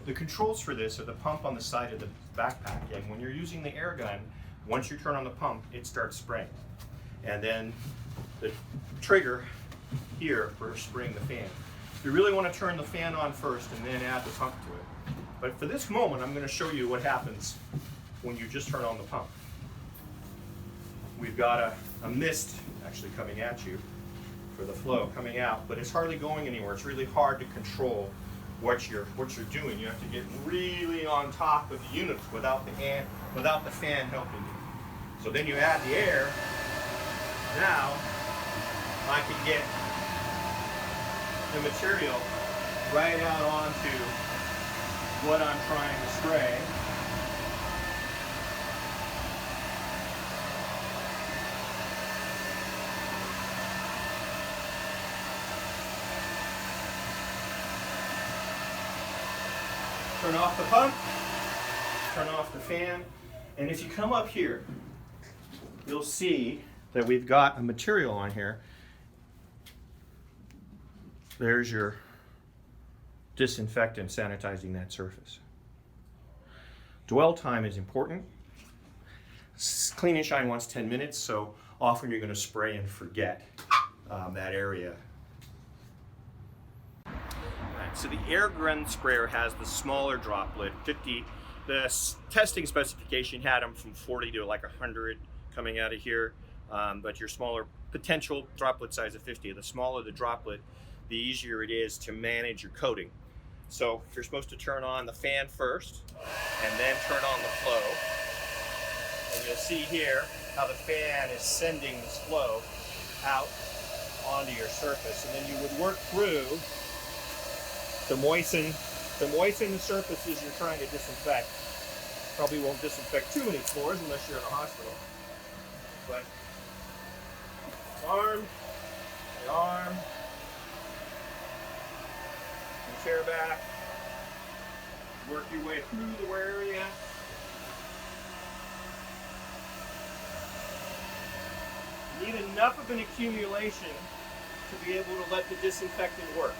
The controls for this are the pump on the side of the backpack, and when you're using the air gun, once you turn on the pump, it starts spraying. And then the trigger here for spraying the fan. You really want to turn the fan on first and then add the pump to it. But for this moment, I'm going to show you what happens when you just turn on the pump. We've got a mist actually coming at you for the flow coming out, but it's hardly going anywhere. It's really hard to control what you're doing. You have to get really on top of the units without the fan helping you. So then you add the air. Now I can get the material right out onto what I'm trying to spray. Turn off the pump, turn off the fan, and if you come up here, you'll see that we've got a material on here. There's your disinfectant sanitizing that surface. Dwell time is important. Clean and Shine wants 10 minutes, so often you're going to spray and forget that area. So the AIRGUN sprayer has the smaller droplet, 50. The testing specification had them from 40 to like 100 coming out of here, but your smaller potential droplet size of 50. The smaller the droplet, the easier it is to manage your coating. So you're supposed to turn on the fan first and then turn on the flow. And you'll see here how the fan is sending this flow out onto your surface. And then you would work through to moisten the surfaces you're trying to disinfect. Probably won't disinfect too many floors unless you're in a hospital. But arm, and tear back, work your way through the wear area. You need enough of an accumulation to be able to let the disinfectant work.